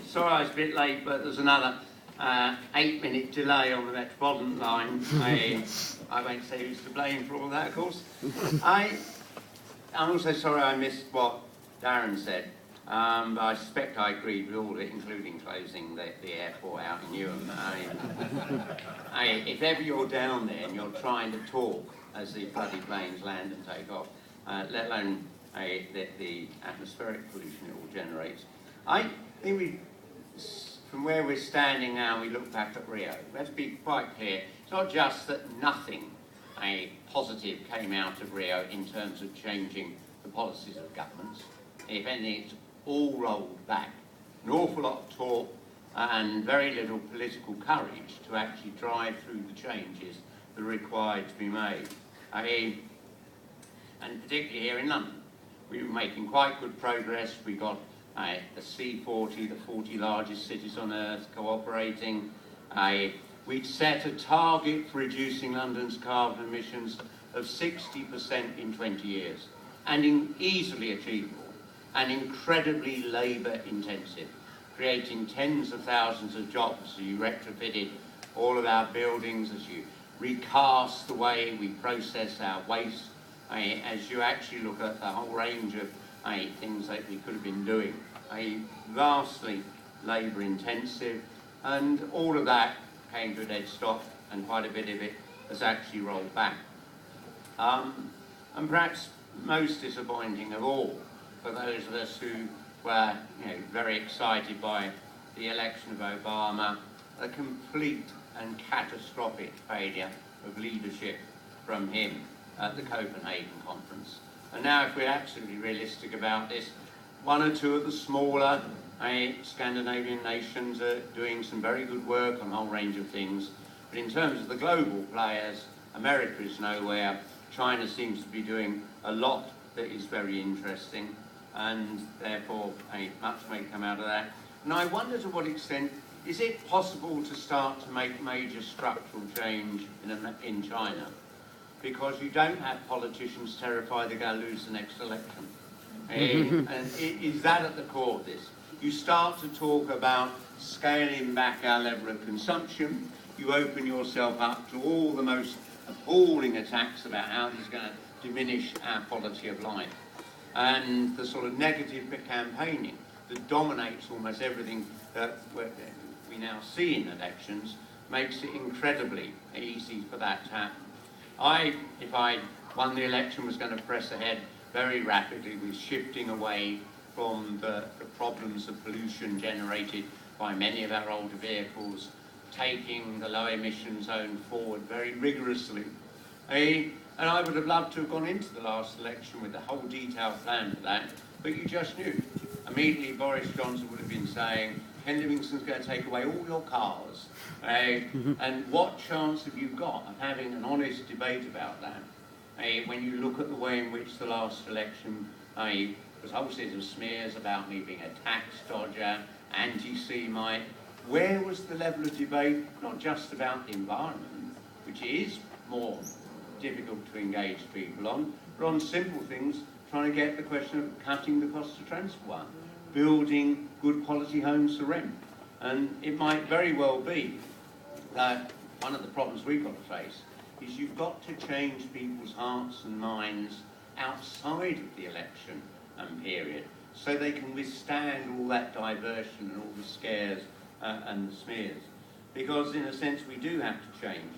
sorry I was a bit late, but there's another 8-minute delay on the Metropolitan line. I won't say who's to blame for all that, of course. I'm also sorry I missed what Darren said, but I suspect I agreed with all of it, including closing the airport out in Newham. If ever you're down there and you're trying to talk as the bloody planes land and take off, let alone the atmospheric pollution it all generates. I think from where we're standing now, we look back at Rio. Let's be quite clear. It's not just that nothing positive came out of Rio in terms of changing the policies of governments. If anything, it's all rolled back. An awful lot of talk and very little political courage to actually drive through the changes that are required to be made. And particularly here in London, we were making quite good progress. We got the C40, the 40 largest cities on earth, cooperating. We'd set a target for reducing London's carbon emissions of 60% in 20 years, and easily achievable, and incredibly labour intensive, creating tens of thousands of jobs as you retrofitted all of our buildings, as you recast the way we process our waste, as you actually look at the whole range of things that we could have been doing, vastly labour intensive, and all of that came to a dead stop, and quite a bit of it has actually rolled back. And perhaps most disappointing of all, for those of us who were very excited by the election of Obama, a complete and catastrophic failure of leadership from him at the Copenhagen conference. And now, if we're absolutely realistic about this, one or two of the smaller Scandinavian nations are doing some very good work on a whole range of things. But in terms of the global players, America is nowhere. China seems to be doing a lot that is very interesting, and therefore much may come out of that. And I wonder to what extent is it possible to start to make major structural change in China, because you don't have politicians terrified they're going to lose the next election. And is that at the core of this? You start to talk about scaling back our level of consumption. You open yourself up to all the most appalling attacks about how this is going to diminish our quality of life. And the sort of negative campaigning that dominates almost everything that we now see in elections makes it incredibly easy for that to happen. If I won the election, was going to press ahead very rapidly with shifting away from the problems of pollution generated by many of our older vehicles, taking the low emission zone forward very rigorously. And I would have loved to have gone into the last election with a whole detailed plan for that, but you just knew. Immediately Boris Johnson would have been saying, Ken Livingstone's going to take away all your cars. And what chance have you got of having an honest debate about that? When you look at the way in which the last election was a whole series of smears about me being a tax dodger, anti-Semite. Where was the level of debate, not just about the environment, which is more difficult to engage people on, but on simple things, trying to get the question of cutting the cost of transport, building good quality homes to rent. And it might very well be that one of the problems we've got to face is you've got to change people's hearts and minds outside of the election period, so they can withstand all that diversion and all the scares and the smears. Because in a sense we do have to change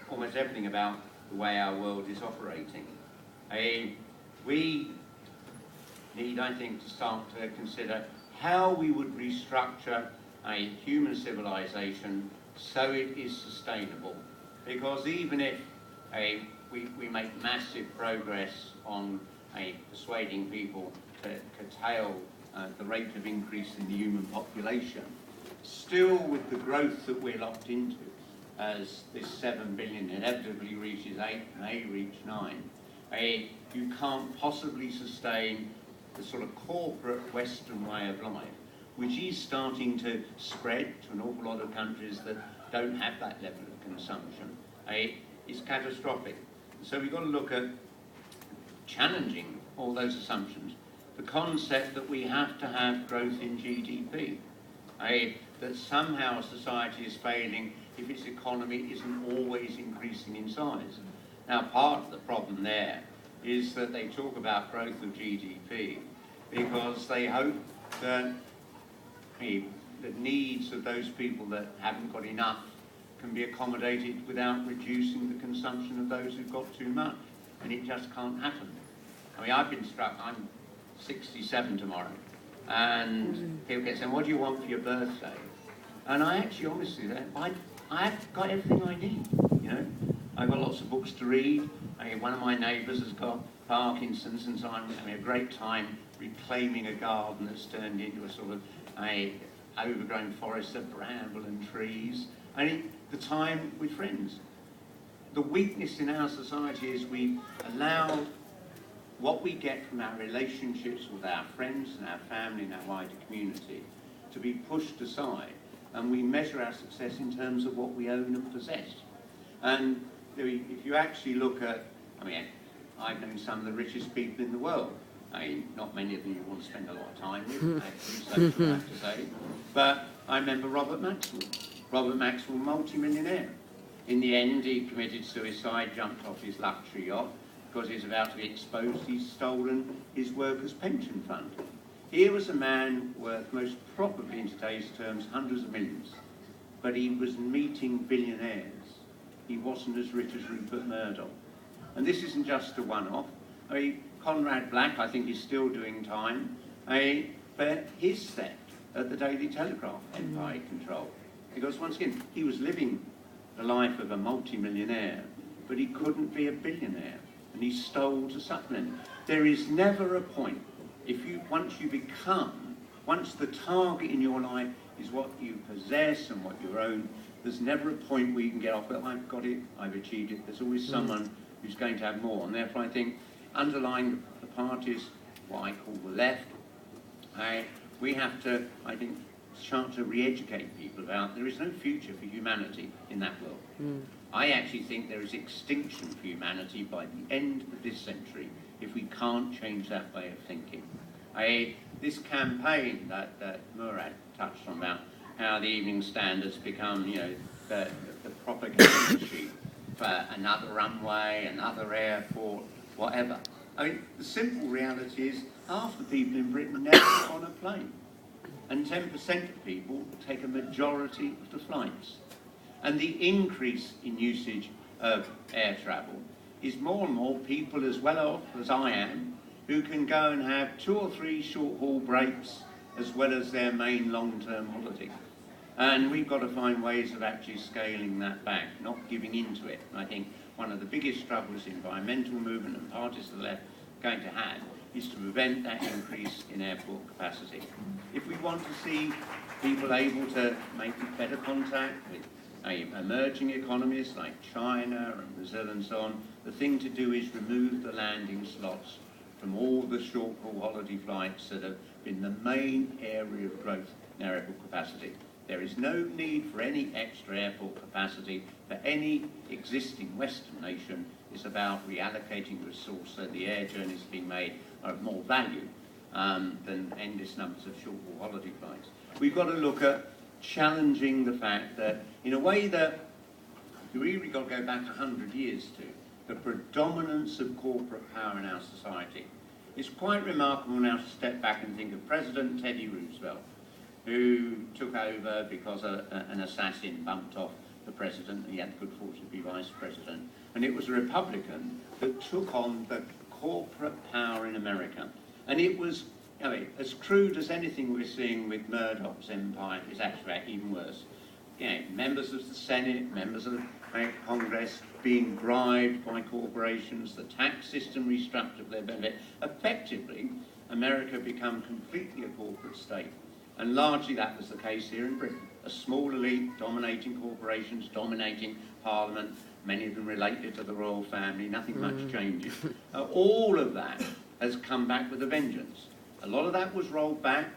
almost everything about the way our world is operating. We need, I think, to start to consider how we would restructure a human civilization so it is sustainable. Because even if we make massive progress on persuading people to curtail the rate of increase in the human population, still with the growth that we're locked into, as this 7 billion inevitably reaches 8, may reach 9, you can't possibly sustain the sort of corporate Western way of life, which is starting to spread to an awful lot of countries that don't have that level of consumption, is catastrophic. So we've got to look at challenging all those assumptions. The concept that we have to have growth in GDP. that somehow society is failing if its economy isn't always increasing in size. Now, part of the problem there is that they talk about growth of GDP because they hope that the needs of those people that haven't got enough can be accommodated without reducing the consumption of those who've got too much. And it just can't happen. I mean, I've been struck, I'm 67 tomorrow, and people get saying, what do you want for your birthday? And I actually honestly say, I've got everything I need, you know. I've got lots of books to read. One of my neighbours has got Parkinson's, and so I'm having a great time reclaiming a garden that's turned into a sort of overgrown forest of bramble and trees. The time with friends. The weakness in our society is we allow what we get from our relationships with our friends and our family and our wider community to be pushed aside, and we measure our success in terms of what we own and possess. And if you actually look at, I've known some of the richest people in the world. Not many of them you want to spend a lot of time with, I have to say. But I remember Robert Maxwell. Robert Maxwell, multi-millionaire. In the end, he committed suicide, jumped off his luxury yacht, because he's about to be exposed. He's stolen his workers' pension fund. Here was a man worth, most probably in today's terms, hundreds of millions, but he was meeting billionaires. He wasn't as rich as Rupert Murdoch. And this isn't just a one-off. Conrad Black, I think, is still doing time, but his theft at the Daily Telegraph, empire control. Because once again, he was living the life of a multi-millionaire, but he couldn't be a billionaire, and he stole to supplement. There is never a point, once the target in your life is what you possess and what you own, there's never a point where you can get off, well, I've got it, I've achieved it. There's always someone who's going to have more, and therefore I think underlying the parties, what I call the left, we have to, I think, start to re-educate people about there is no future for humanity in that world. I actually think there is extinction for humanity by the end of this century if we can't change that way of thinking. This campaign that Murad touched on about how the Evening Standard's become, the propaganda sheet for another runway, another airport, whatever. The simple reality is half the people in Britain never get on a plane, and 10% of people take a majority of the flights. And the increase in usage of air travel is more and more people as well off as I am who can go and have 2 or 3 short-haul breaks as well as their main long-term holiday. And we've got to find ways of actually scaling that back, not giving into it. And I think one of the biggest struggles the environmental movement and parties of the left are going to have is to prevent that increase in airport capacity. If we want to see people able to make better contact with emerging economies like China and Brazil and so on, the thing to do is remove the landing slots from all the short-haul holiday flights that have been the main area of growth in our airport capacity. There is no need for any extra airport capacity for any existing Western nation. It's about reallocating resource so the air journeys being made are of more value than endless numbers of short-haul holiday flights. We've got to look at challenging the fact that, in a way that you really got to go back 100 years to, the predominance of corporate power in our society. It's quite remarkable now to step back and think of President Teddy Roosevelt, who took over because an assassin bumped off the president, and he had the good fortune to be vice president. And it was a Republican that took on the corporate power in America. And it was, as crude as anything we're seeing with Murdoch's empire is actually even worse. Members of the Senate, members of the Congress being bribed by corporations, the tax system restructured for their benefit. Effectively, America became completely a corporate state. And largely that was the case here in Britain. A small elite dominating corporations, dominating Parliament, many of them related to the royal family, nothing much changes. All of that has come back with a vengeance. A lot of that was rolled back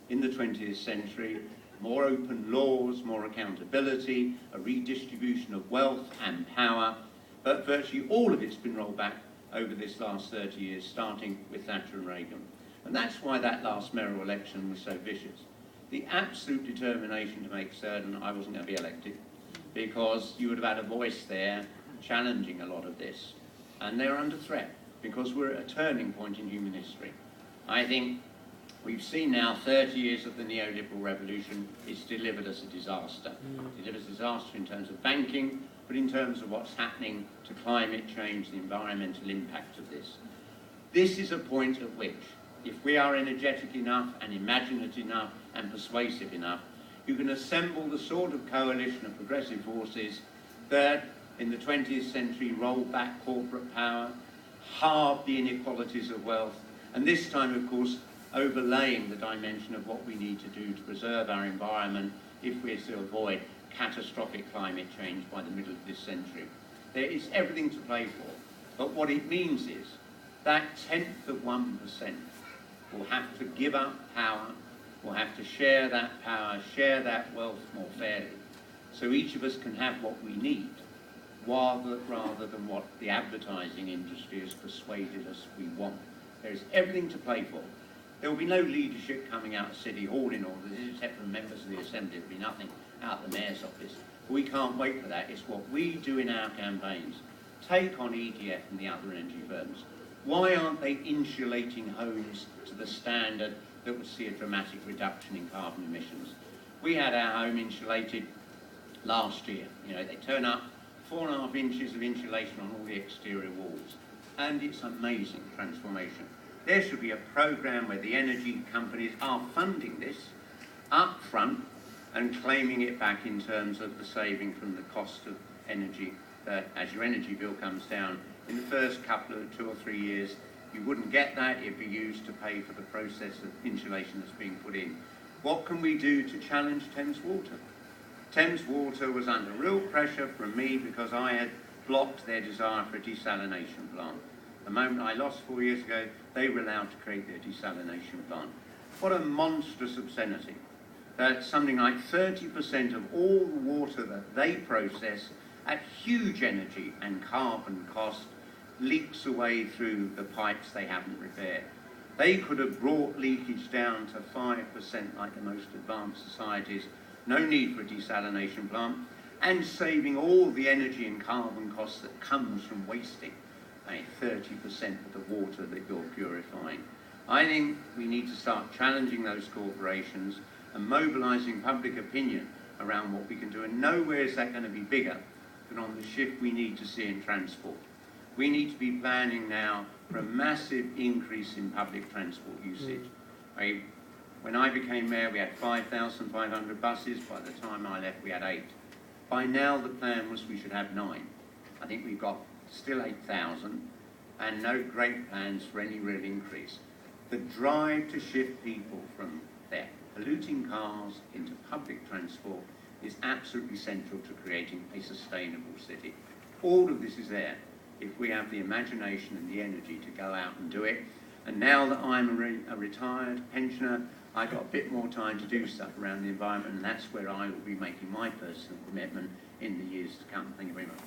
in the 20th century. More open laws, more accountability, a redistribution of wealth and power. But virtually all of it's been rolled back over this last 30 years, starting with Thatcher and Reagan. And that's why that last mayoral election was so vicious. the absolute determination to make certain I wasn't going to be elected, because you would have had a voice there challenging a lot of this. And they're under threat, because we're at a turning point in human history. I think we've seen now 30 years of the neoliberal revolution. It's delivered us a disaster. It delivered us a disaster in terms of banking, but in terms of what's happening to climate change, the environmental impact of this. This is a point at which, if we are energetic enough and imaginative enough and persuasive enough, you can assemble the sort of coalition of progressive forces that in the 20th century rolled back corporate power, halved the inequalities of wealth, and this time, of course, overlaying the dimension of what we need to do to preserve our environment if we're to avoid catastrophic climate change by the middle of this century. There is everything to play for, but what it means is that 1/10 of 1% will have to give up power, will have to share that power, share that wealth more fairly, so each of us can have what we need, rather than what the advertising industry has persuaded us we want. There is everything to play for. There will be no leadership coming out of City Hall in all this, except from members of the Assembly. There will be nothing out of the Mayor's office. But we can't wait for that. It's what we do in our campaigns. Take on EDF and the other energy firms. Why aren't they insulating homes to the standard that would see a dramatic reduction in carbon emissions? We had our home insulated last year. You know, they turn up 4.5 inches of insulation on all the exterior walls, and it's amazing transformation. There should be a programme where the energy companies are funding this up front and claiming it back in terms of the saving from the cost of energy, that as your energy bill comes down, in the first couple of 2 or 3 years, you wouldn't get that. It'd be used to pay for the process of insulation that's being put in. What can we do to challenge Thames Water? Thames Water was under real pressure from me because I had blocked their desire for a desalination plant. The moment I lost 4 years ago, they were allowed to create their desalination plant. What a monstrous obscenity that something like 30% of all the water that they process at huge energy and carbon cost leaks away through the pipes they haven't repaired. They could have brought leakage down to 5% like the most advanced societies, no need for a desalination plant, and saving all the energy and carbon costs that comes from wasting 30% of the water that you're purifying. I think we need to start challenging those corporations and mobilising public opinion around what we can do, and nowhere is that going to be bigger than on the shift we need to see in transport. We need to be planning now for a massive increase in public transport usage. When I became mayor, we had 5,500 buses. By the time I left, we had 8. By now, the plan was we should have 9. I think we've got still 8,000, and no great plans for any real increase. The drive to shift people from their polluting cars into public transport is absolutely central to creating a sustainable city. All of this is there if we have the imagination and the energy to go out and do it. And now that I'm a retired pensioner, I've got a bit more time to do stuff around the environment, and that's where I will be making my personal commitment in the years to come. Thank you very much.